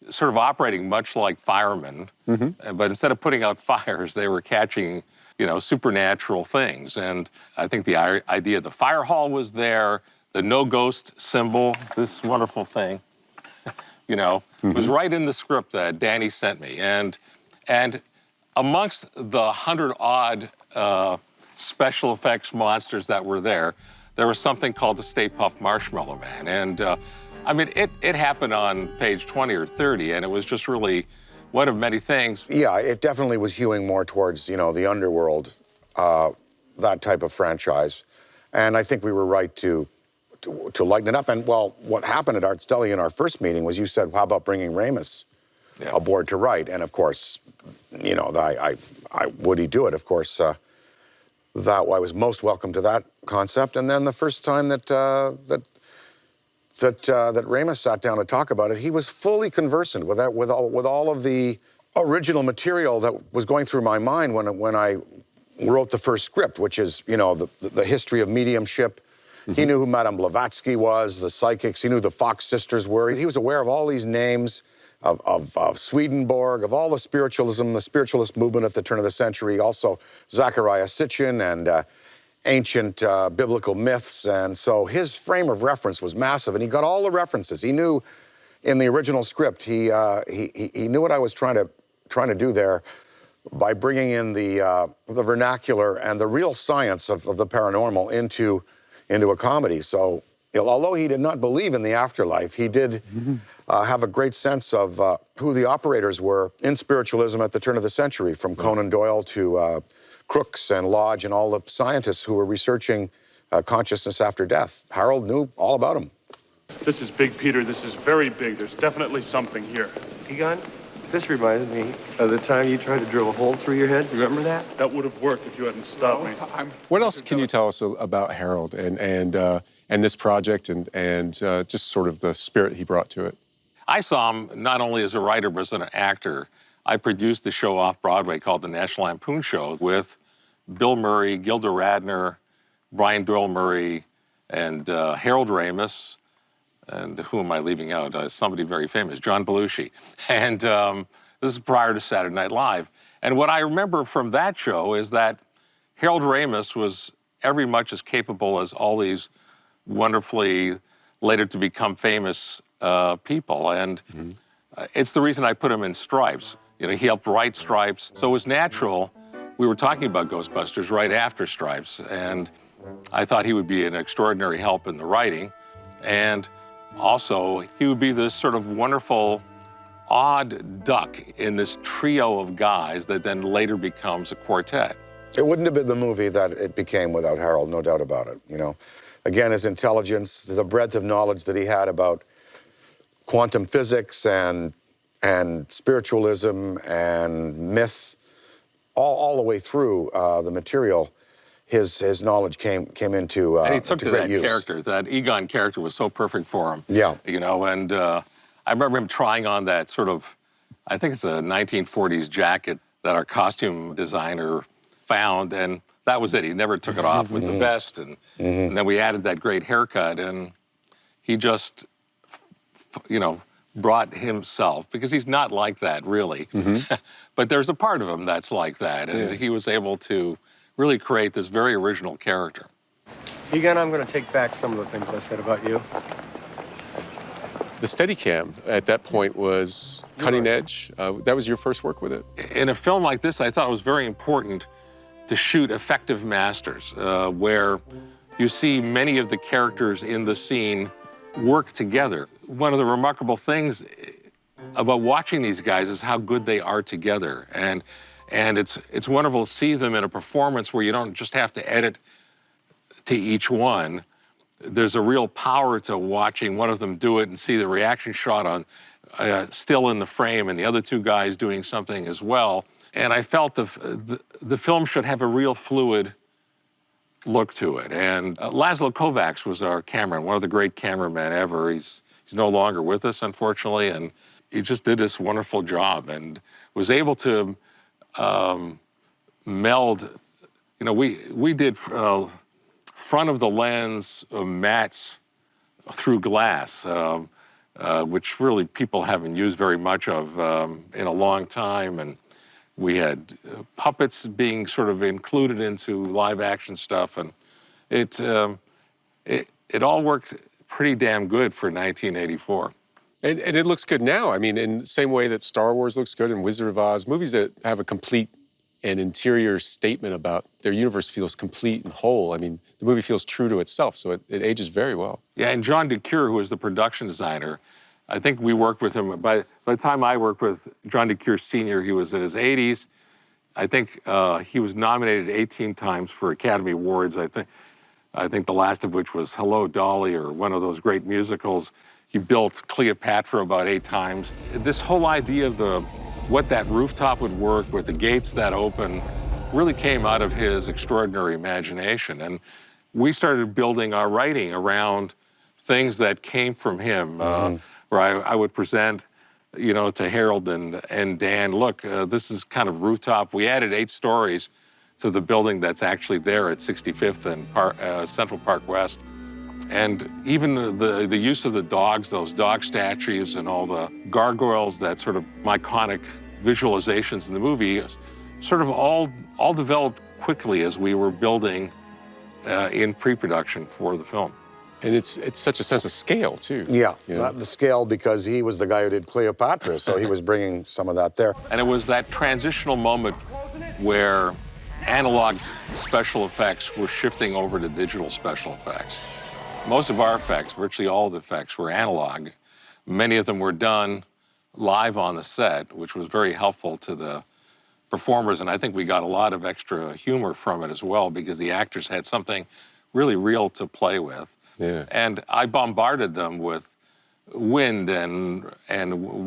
sort of operating much like firemen, but instead of putting out fires, they were catching, supernatural things. And I think the idea of the fire hall was there, the no ghost symbol, this wonderful thing, was right in the script that Danny sent me. And amongst the 100-odd special effects monsters that were there was something called the Stay Puft Marshmallow Man. And it happened on page 20 or 30, and it was just really one of many things. Yeah, it definitely was hewing more towards, the underworld, that type of franchise. And I think we were right to lighten it up. And, well, what happened at Arts Deli in our first meeting was you said, how about bringing Ramis aboard to write? And, of course, would he do it? Of course, I was most welcome to that concept. And then the first time that Ramis sat down to talk about it, he was fully conversant with all of the original material that was going through my mind when I wrote the first script, which is, the history of mediumship. He knew who Madame Blavatsky was, the psychics. He knew the Fox sisters were. He was aware of all these names of Swedenborg, of all the spiritualist movement at the turn of the century. Also, Zecharia Sitchin and ancient biblical myths. And so his frame of reference was massive, and he got all the references. He knew in the original script, he knew what I was trying to do there by bringing in the vernacular and the real science of the paranormal into a comedy. So although he did not believe in the afterlife, he did have a great sense of who the operators were in spiritualism at the turn of the century, from Conan Doyle to Crookes and Lodge and all the scientists who were researching consciousness after death. Harold knew all about him. This is big, Peter. This is very big. There's definitely something here. Egon, this reminds me of the time you tried to drill a hole through your head. Remember that? That would have worked if you hadn't stopped me. What else can you tell us about Harold and this project and just sort of the spirit he brought to it? I saw him not only as a writer, but as an actor. I produced a show off-Broadway called The National Lampoon Show with Bill Murray, Gilda Radner, Brian Doyle Murray, and Harold Ramis, and who am I leaving out? Somebody very famous, John Belushi. And this is prior to Saturday Night Live. And what I remember from that show is that Harold Ramis was every much as capable as all these wonderfully later to become famous people. And it's the reason I put him in Stripes. He helped write Stripes. So it was natural. We were talking about Ghostbusters right after Stripes, and I thought he would be an extraordinary help in the writing. And also, he would be this sort of wonderful, odd duck in this trio of guys that then later becomes a quartet. It wouldn't have been the movie that it became without Harold, no doubt about it. Again, his intelligence, the breadth of knowledge that he had about quantum physics and spiritualism and myth, all the way through the material, his knowledge came into and he took to to great that use. character. That Egon character was so perfect for him. Yeah. And I remember him trying on that sort of, I think it's a 1940s jacket that our costume designer found, and that was it. He never took it off with the vest, and then we added that great haircut, and he just, brought himself, because he's not like that, really. But there's a part of him that's like that, and he was able to really create this very original character. Egon, I'm going to take back some of the things I said about you. The Steadicam at that point was cutting edge. That was your first work with it? In a film like this, I thought it was very important to shoot effective masters, where you see many of the characters in the scene work together. One of the remarkable things about watching these guys is how good they are together. And it's wonderful to see them in a performance where you don't just have to edit to each one. There's a real power to watching one of them do it and see the reaction shot on still in the frame and the other two guys doing something as well. And I felt the film should have a real fluid look to it. And Laszlo Kovacs was our cameraman, one of the great cameramen ever. He's no longer with us, unfortunately, and he just did this wonderful job and was able to meld. We did front of the lens mats through glass. which really people haven't used very much of in a long time. And we had puppets being sort of included into live action stuff. And it all worked pretty damn good for 1984. And it looks good now. I mean, in the same way that Star Wars looks good and Wizard of Oz, movies that have a complete and interior statement about their universe feels complete and whole. I mean, the movie feels true to itself, so it ages very well. Yeah, and John DeCure, who was the production designer, I think we worked with him. By the time I worked with John DeCure Sr., he was in his 80s. I think he was nominated 18 times for Academy Awards. I think the last of which was Hello, Dolly, or one of those great musicals. He built Cleopatra about 8 times. This whole idea of what that rooftop would work with the gates that open really came out of his extraordinary imagination. And we started building our writing around things that came from him, where I would present, to Harold and Dan, look, this is kind of rooftop. We added 8 stories to the building that's actually there at 65th and Central Park West. And even the use of the dogs, those dog statues and all the gargoyles, that sort of iconic visualizations in the movie, sort of all developed quickly as we were building in pre-production for the film. And it's such a sense of scale, too. Yeah, the scale, because he was the guy who did Cleopatra, so he was bringing some of that there. And it was that transitional moment where analog special effects were shifting over to digital special effects. Most of our effects, virtually all of the effects, were analog. Many of them were done live on the set, which was very helpful to the performers, and I think we got a lot of extra humor from it as well, because the actors had something really real to play with. Yeah. And I bombarded them with wind and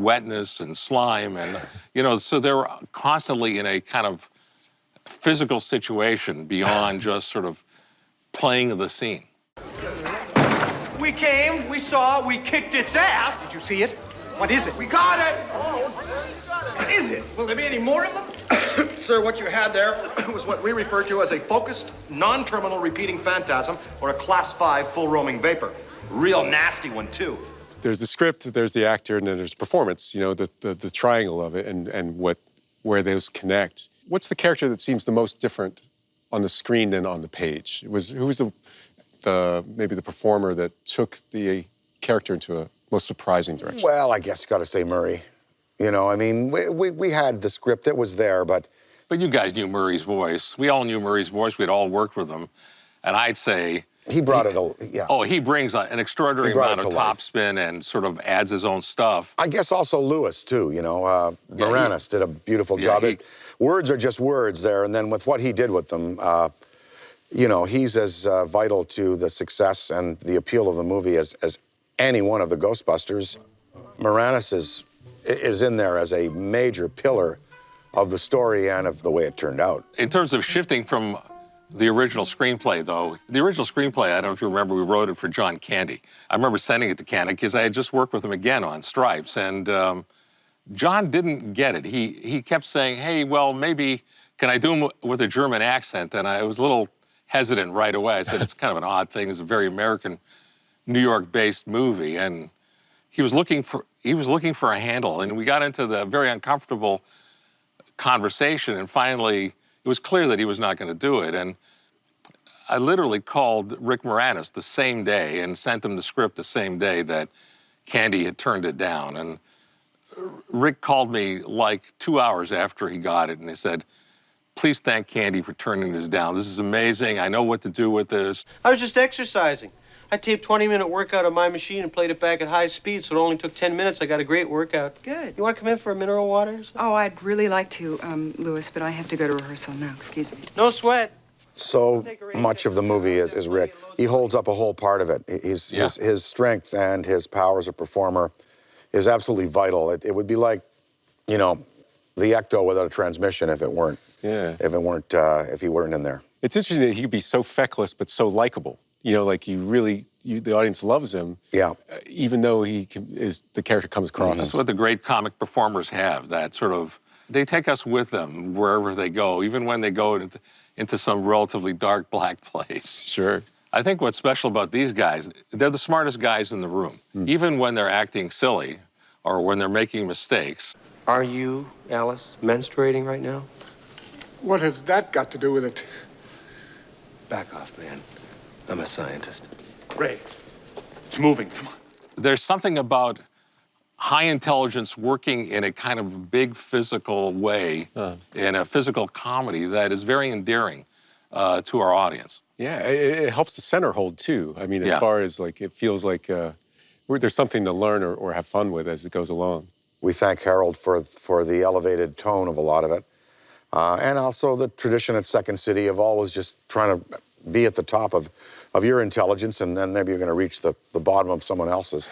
wetness and slime, and so they were constantly in a kind of physical situation beyond just sort of playing the scene. We came, we saw, we kicked its ass. Did you see it? What is it? We got it! What is it? Will there be any more of them? Sir, what you had there was what we refer to as a focused, non-terminal repeating phantasm, or a class 5 full roaming vapor. Real nasty one, too. There's the script, there's the actor, and then there's performance, the triangle of it and where those connect. What's the character that seems the most different on the screen than on the page? Who was maybe the performer that took the character into a most surprising direction? Well, I guess you got to say Murray. I mean, we had the script, it was there, but... But you guys knew Murray's voice. We all knew Murray's voice. We'd all worked with him. And I'd say... He brought it, yeah. Oh, he brings an extraordinary amount of topspin and sort of adds his own stuff. I guess also Lewis, too, Moranis did a beautiful job. Words are just words there, and then with what he did with them, he's as vital to the success and the appeal of the movie as any one of the Ghostbusters. Moranis is in there as a major pillar of the story and of the way it turned out. In terms of shifting from the original screenplay, though, the original screenplay, I don't know if you remember, we wrote it for John Candy. I remember sending it to Candy because I had just worked with him again on Stripes, and John didn't get it. He kept saying, hey, well, maybe, can I do him with a German accent? And I was a little hesitant right away. I said, it's kind of an odd thing. It's a very American, New York-based movie, and he was looking for a handle, and we got into the very uncomfortable conversation, and finally it was clear that he was not going to do it. And I literally called Rick Moranis the same day and sent him the script the same day that Candy had turned it down. And Rick called me like 2 hours after he got it, and he said, please thank Candy for turning this down. This is amazing. I know what to do with this. I was just exercising. I taped 20-minute workout on my machine and played it back at high speed, so it only took 10 minutes. I got a great workout. Good. You want to come in for a mineral water or something? Oh, I'd really like to, Louis, but I have to go to rehearsal now. Excuse me. No sweat. So much of the movie is Rick. He holds up a whole part of it. His strength and his power as a performer is absolutely vital. It would be like, the Ecto without a transmission if he weren't in there. It's interesting that he could be so feckless but so likable. The audience loves him. Yeah. Even though the character comes across. That's what the great comic performers have. That sort of, they take us with them wherever they go, even when they go into some relatively dark, black place. Sure. I think what's special about these guys, they're the smartest guys in the room. Even when they're acting silly or when they're making mistakes. Are you, Alice, menstruating right now? What has that got to do with it? Back off, man. I'm a scientist. Ray, it's moving. Come on. There's something about high intelligence working in a kind of big physical way, in a physical comedy that is very endearing to our audience. Yeah, it helps the center hold too. I mean, as far as like, it feels like there's something to learn or have fun with as it goes along. We thank Harold for the elevated tone of a lot of it. And also the tradition at Second City of always just trying to be at the top of your intelligence, and then maybe you're going to reach the bottom of someone else's.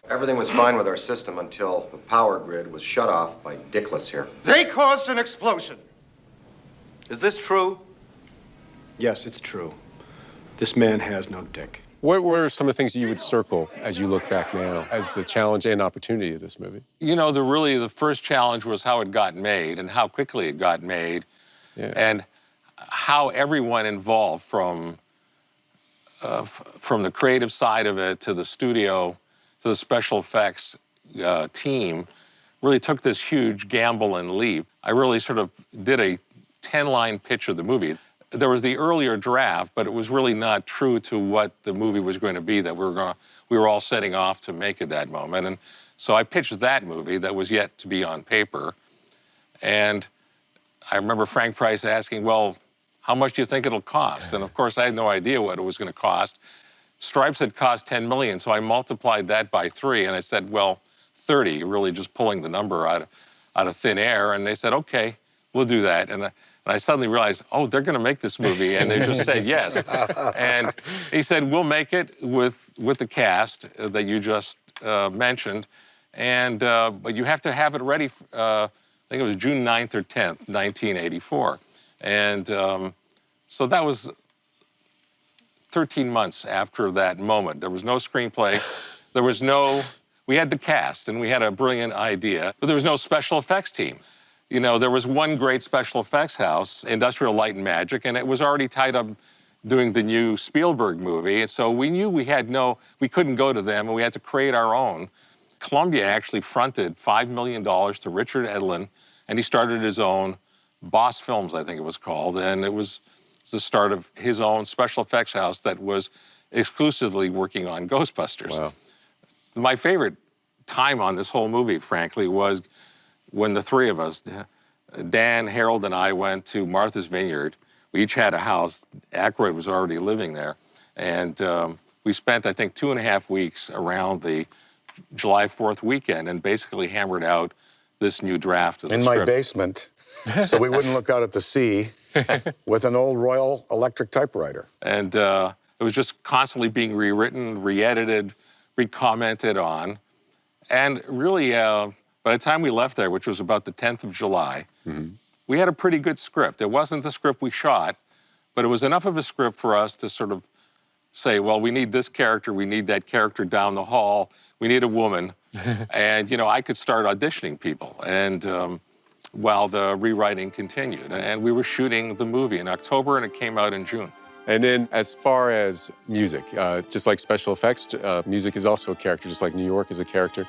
Everything was fine with our system until the power grid was shut off by Dickless here. They caused an explosion. Is this true? Yes, it's true. This man has no dick. What were some of the things you would circle as you look back now as the challenge and opportunity of this movie? You know, the first challenge was how it got made and how quickly it got made, and how everyone involved from the creative side of it to the studio to the special effects team really took this huge gamble and leap. I really sort of did a 10-line pitch of the movie. There was the earlier draft, but it was really not true to what the movie was going to be that we were all setting off to make at that moment. And so I pitched that movie that was yet to be on paper. And I remember Frank Price asking, well, how much do you think it'll cost? And of course, I had no idea what it was going to cost. Stripes had cost $10 million, so I multiplied that by 3, and I said, well, 30, really just pulling the number out of thin air. And they said, okay, we'll do that. And I suddenly realized, oh, they're going to make this movie, and they just said yes. And he said, we'll make it with the cast that you just mentioned, and but you have to have it ready, I think it was June 9th or 10th, 1984. And so that was 13 months after that moment. There was no screenplay. We had the cast, and we had a brilliant idea, but there was no special effects team. You know, there was one great special effects house, Industrial Light and Magic, and it was already tied up doing the new Spielberg movie. And so we knew we couldn't go to them, and we had to create our own. Columbia actually fronted $5 million to Richard Edlund, and he started his own Boss Films, I think it was called, and it was the start of his own special effects house that was exclusively working on Ghostbusters. Wow. My favorite time on this whole movie, frankly, was when the three of us, Dan, Harold, and I, went to Martha's Vineyard. We each had a house. Aykroyd was already living there. And we spent, I think, 2.5 weeks around the July 4th weekend and basically hammered out this new draft of the script. In my basement, so we wouldn't look out at the sea, with an old Royal Electric typewriter. And it was just constantly being rewritten, re-edited, re-commented on. And really, by the time we left there, which was about the 10th of July, we had a pretty good script. It wasn't the script we shot, but it was enough of a script for us to sort of say, well, we need this character, we need that character down the hall, we need a woman. And, you know, I could start auditioning people. And while the rewriting continued. And we were shooting the movie in October, and it came out in June. And then as far as music, just like special effects, music is also a character, just like New York is a character.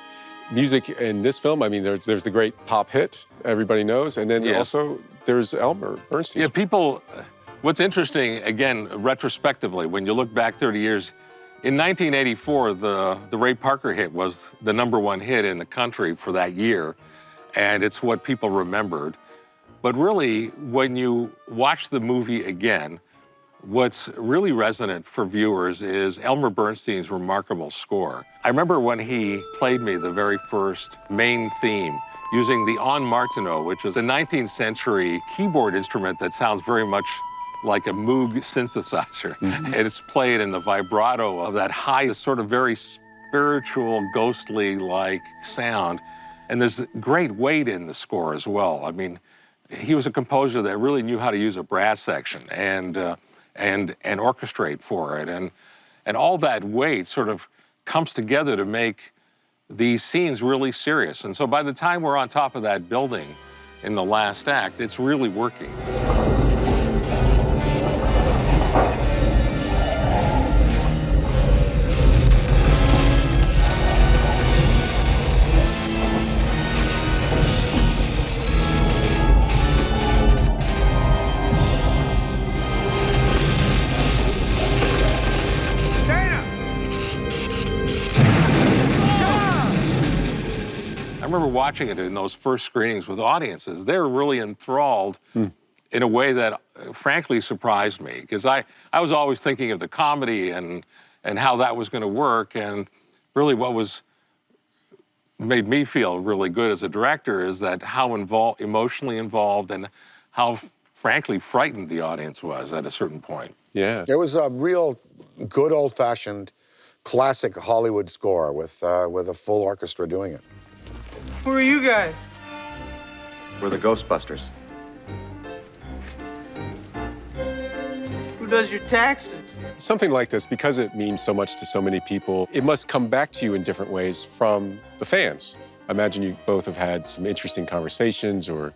Music in this film, I mean, there's the great pop hit everybody knows, and then also there's Elmer Bernstein. Yeah, people, what's interesting, again, retrospectively, when you look back 30 years, in 1984, the Ray Parker hit was the #1 hit in the country for that year, and it's what people remembered. But really, when you watch the movie again, what's really resonant for viewers is Elmer Bernstein's remarkable score. I remember when he played me the very first main theme using the En Martineau, which is a 19th century keyboard instrument that sounds very much like a Moog synthesizer. And it's played in the vibrato of that high, sort of very spiritual, ghostly-like sound. And there's great weight in the score as well. I mean, he was a composer that really knew how to use a brass section and orchestrate for it. And all that weight sort of comes together to make these scenes really serious. And so by the time we're on top of that building in the last act, it's really working. watching it in those first screenings with audiences, they were really enthralled in a way that frankly surprised me, because I was always thinking of the comedy and how that was going to work, and really what made me feel really good as a director is that how emotionally involved and how frankly frightened the audience was at a certain point. Yeah. It was a real good old-fashioned classic Hollywood score with a full orchestra doing it. Who are you guys? We're the Ghostbusters. Who does your taxes? Something like this, because it means so much to so many people, it must come back to you in different ways from the fans. I imagine you both have had some interesting conversations or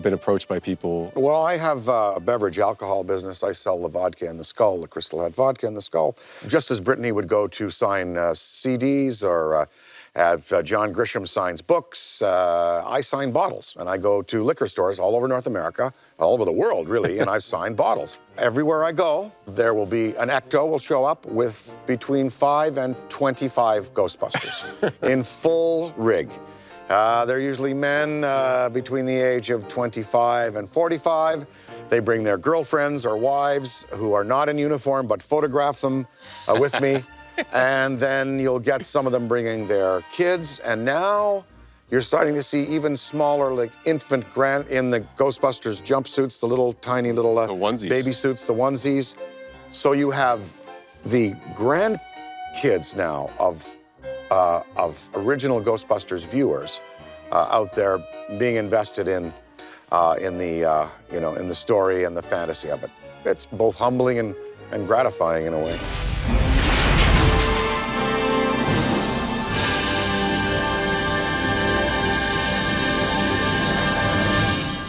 been approached by people. Well, I have a beverage alcohol business. I sell the vodka in the Skull, the Crystal Head vodka in the Skull. Just as Brittany would go to sign CDs or have John Grisham signs books, I sign bottles. And I go to liquor stores all over North America, all over the world, really, and I've signed bottles. Everywhere I go, there will be an ecto will show up with between 5 and 25 Ghostbusters in full rig. They're usually men between the age of 25 and 45. They bring their girlfriends or wives who are not in uniform but photograph them with me. And then you'll get some of them bringing their kids. And now you're starting to see even smaller, like infant in the Ghostbusters jumpsuits, the little tiny little the onesies. Baby suits, the onesies. So you have the grandkids now of original Ghostbusters viewers out there being invested in the story and the fantasy of it. It's both humbling and gratifying in a way.